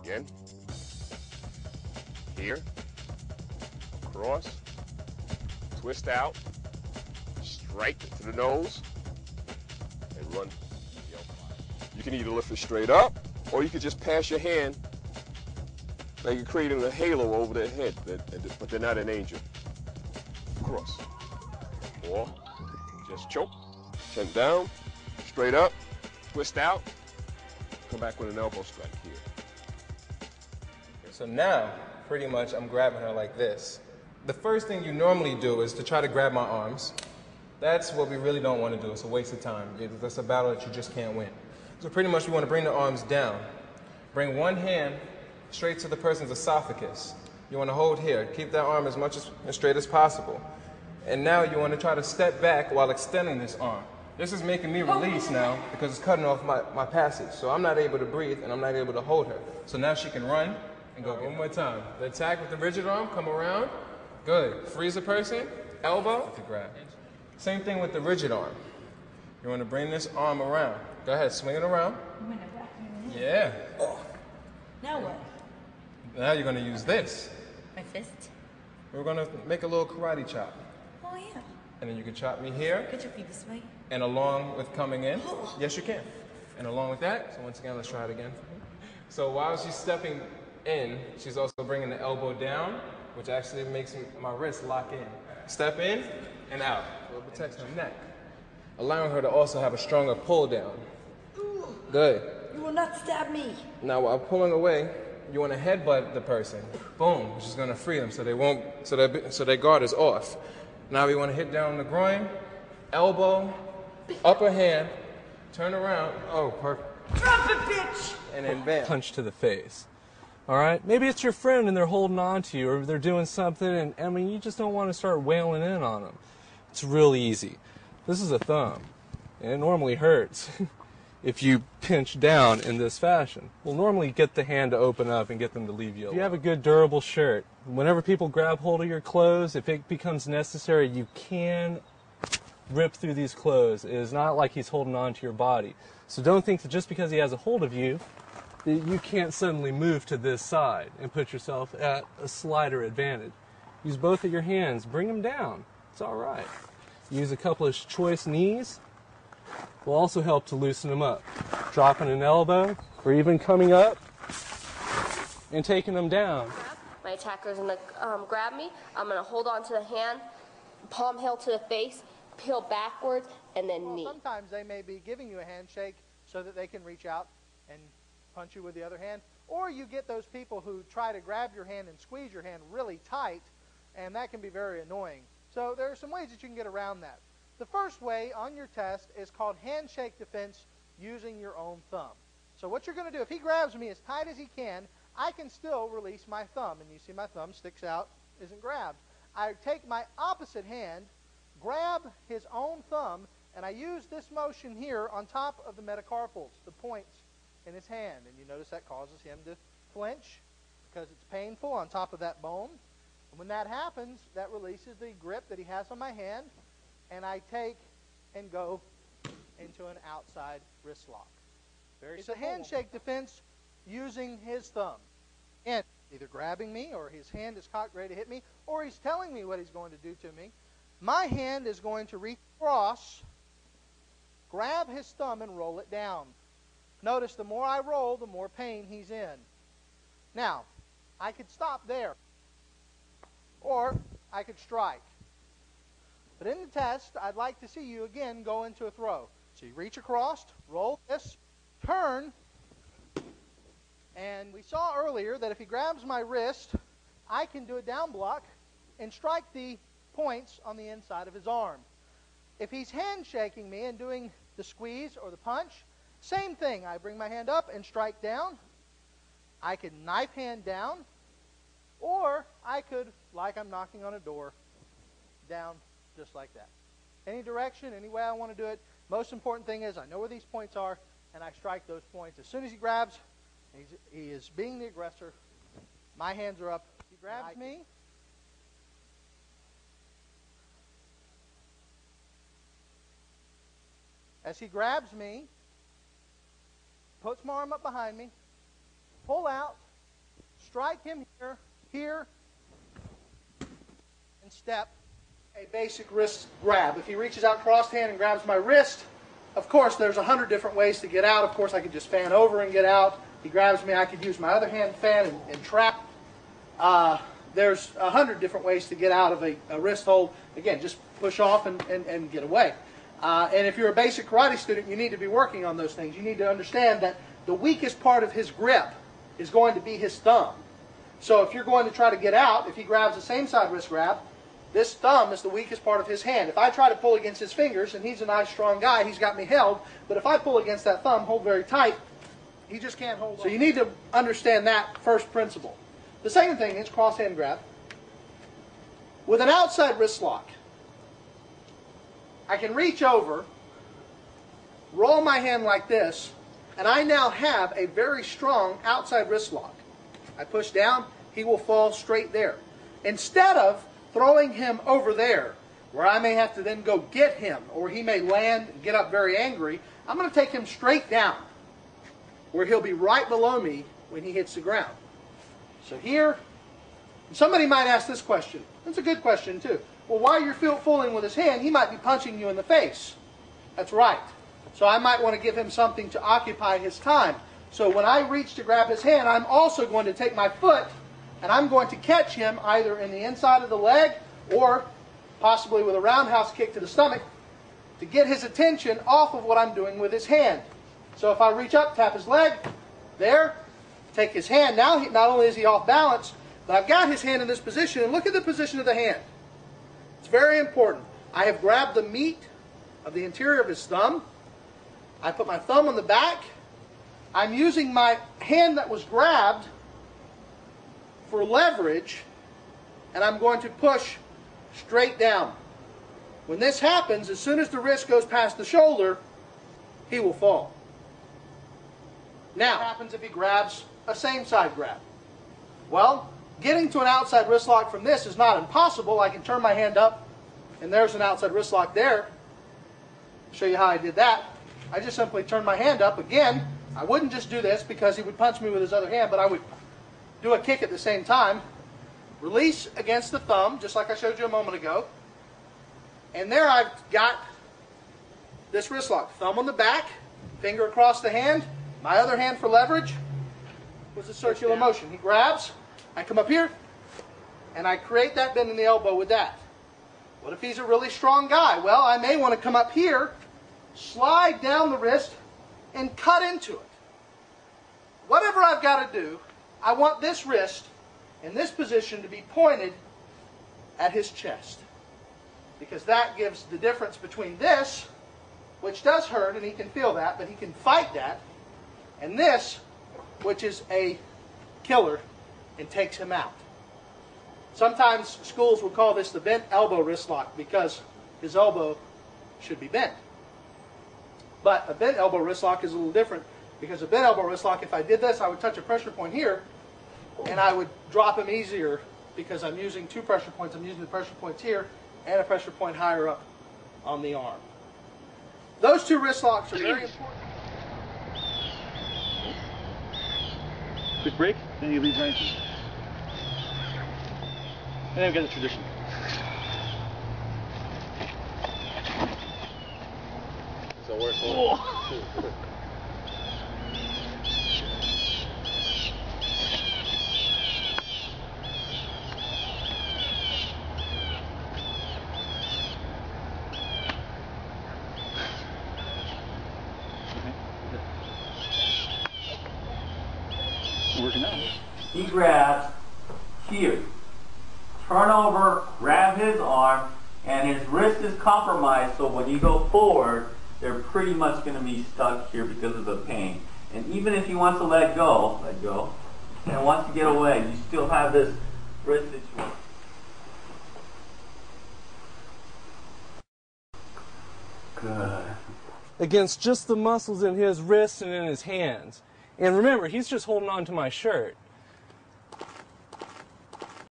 Again. Here. Across. Twist out. Strike to the nose. And run. You can either lift it straight up, or you could just pass your hand like you're creating a halo over their head, but they're not an angel. Cross. Or just choke. Chin down. Straight up. Twist out. Come back with an elbow strike here. So now, pretty much, I'm grabbing her like this. The first thing you normally do is to try to grab my arms. That's what we really don't want to do. It's a waste of time. That's a battle that you just can't win. So pretty much we want to bring the arms down. Bring one hand straight to the person's esophagus. You want to hold here. Keep that arm as much as straight as possible. And now you want to try to step back while extending this arm. This is making me release now because it's cutting off my passage. So I'm not able to breathe and I'm not able to hold her. So now she can run and go. One more time. The attack with the rigid arm, come around. Good. Freeze the person, elbow, to grab. Same thing with the rigid arm. You want to bring this arm around. Go ahead, swing it around. Yeah. Now what? Now you're going to use this. My fist? We're going to make a little karate chop. Oh, yeah. And then you can chop me here. Could you be this way? And along with coming in. Yes, you can. And along with that, so once again, let's try it again. So while she's stepping in, she's also bringing the elbow down, which actually makes my wrist lock in. Step in and out. So it protects her neck, allowing her to also have a stronger pull down. Good. You will not stab me. Now while pulling away, you want to headbutt the person. Boom, which is going to free them so they won't, so their guard is off. Now we want to hit down the groin, elbow, upper hand, turn around. Oh, perfect. Drop it, bitch! And then bam. Punch to the face. All right? Maybe it's your friend and they're holding on to you or they're doing something and, I mean, you just don't want to start wailing in on them. It's really easy. This is a thumb. And it normally hurts if you pinch down in this fashion. We'll normally get the hand to open up and get them to leave you alone. If you have a good durable shirt, whenever people grab hold of your clothes, if it becomes necessary, you can rip through these clothes. It is not like he's holding on to your body. So don't think that just because he has a hold of you, that you can't suddenly move to this side and put yourself at a slighter advantage. Use both of your hands. Bring them down. It's all right. Use a couple of choice knees. Will also help to loosen them up. Dropping an elbow, or even coming up and taking them down. My attacker's going to grab me. I'm going to hold on to the hand, palm heel to the face, peel backwards, and then knee. Sometimes they may be giving you a handshake so that they can reach out and punch you with the other hand. Or you get those people who try to grab your hand and squeeze your hand really tight, and that can be very annoying. So there are some ways that you can get around that. The first way on your test is called handshake defense using your own thumb. So what you're going to do, if he grabs me as tight as he can, I can still release my thumb. And you see my thumb sticks out, isn't grabbed. I take my opposite hand, grab his own thumb, and I use this motion here on top of the metacarpals, the points in his hand. And you notice that causes him to flinch because it's painful on top of that bone. And when that happens, that releases the grip that he has on my hand, and I take and go into an outside wrist lock. It's a handshake defense using his thumb. And either grabbing me, or his hand is cocked ready to hit me, or he's telling me what he's going to do to me. My hand is going to reach across, grab his thumb, and roll it down. Notice the more I roll, the more pain he's in. Now, I could stop there, or I could strike. But in the test, I'd like to see you again go into a throw. So you reach across, roll this, turn, and we saw earlier that if he grabs my wrist, I can do a down block and strike the points on the inside of his arm. If he's hand shaking me and doing the squeeze or the punch, same thing. I bring my hand up and strike down. I could knife hand down, or I could, like I'm knocking on a door, down just like that. Any direction, any way I want to do it. Most important thing is I know where these points are, and I strike those points. As soon as he grabs, he is being the aggressor. My hands are up. He grabs me. As he grabs me, puts my arm up behind me, pull out, strike him here, here, and step. A basic wrist grab. If he reaches out crossed hand and grabs my wrist, of course there's 100 different ways to get out. Of course I could just fan over and get out. He grabs me, I could use my other hand fan and trap. There's 100 different ways to get out of a wrist hold. Again, just push off and get away. And if you're a basic karate student, you need to be working on those things. You need to understand that the weakest part of his grip is going to be his thumb. So if you're going to try to get out, if he grabs the same side wrist grab, this thumb is the weakest part of his hand. If I try to pull against his fingers, and he's a nice strong guy, he's got me held, but if I pull against that thumb, hold very tight, he just can't hold on. So you need to understand that first principle. The second thing is cross hand grab. With an outside wrist lock, I can reach over, roll my hand like this, and I now have a very strong outside wrist lock. I push down, he will fall straight there. Instead of throwing him over there, where I may have to then go get him, or he may land and get up very angry, I'm going to take him straight down, where he'll be right below me when he hits the ground. So here, somebody might ask this question. It's a good question too. Well, while you're fooling with his hand, he might be punching you in the face. That's right. So I might want to give him something to occupy his time. So when I reach to grab his hand, I'm also going to take my foot and I'm going to catch him either in the inside of the leg or possibly with a roundhouse kick to the stomach to get his attention off of what I'm doing with his hand. So if I reach up, tap his leg, there, take his hand. Now, not only is he off balance, but I've got his hand in this position, and look at the position of the hand. It's very important. I have grabbed the meat of the interior of his thumb. I put my thumb on the back. I'm using my hand that was grabbed for leverage, and I'm going to push straight down. When this happens, as soon as the wrist goes past the shoulder, he will fall. Now, what happens if he grabs a same side grab? Well, getting to an outside wrist lock from this is not impossible. I can turn my hand up, and there's an outside wrist lock there. I'll show you how I did that. I just simply turn my hand up. Again, I wouldn't just do this because he would punch me with his other hand, but I would do a kick at the same time. Release against the thumb, just like I showed you a moment ago. And there I've got this wrist lock. Thumb on the back, finger across the hand, my other hand for leverage. Was a circular motion. He grabs, I come up here, and I create that bend in the elbow with that. What if he's a really strong guy? Well, I may want to come up here, slide down the wrist, and cut into it. Whatever I've got to do, I want this wrist in this position to be pointed at his chest. Because that gives the difference between this, which does hurt, and he can feel that, but he can fight that, and this, which is a killer and takes him out. Sometimes schools will call this the bent elbow wrist lock because his elbow should be bent. But a bent elbow wrist lock is a little different because a bent elbow wrist lock, if I did this, I would touch a pressure point here and I would drop him easier because I'm using two pressure points. I'm using the pressure points here and a pressure point higher up on the arm. Those two wrist locks are very important. Quick break, then he leads right into it. And then we got the tradition. So where's working out. He grabs here, turn over, grab his arm, and his wrist is compromised, so when you go forward, they're pretty much going to be stuck here because of the pain. And even if he wants to let go, and wants to get away, you still have this wrist situation. Good. Against just the muscles in his wrists and in his hands. And remember, he's just holding on to my shirt.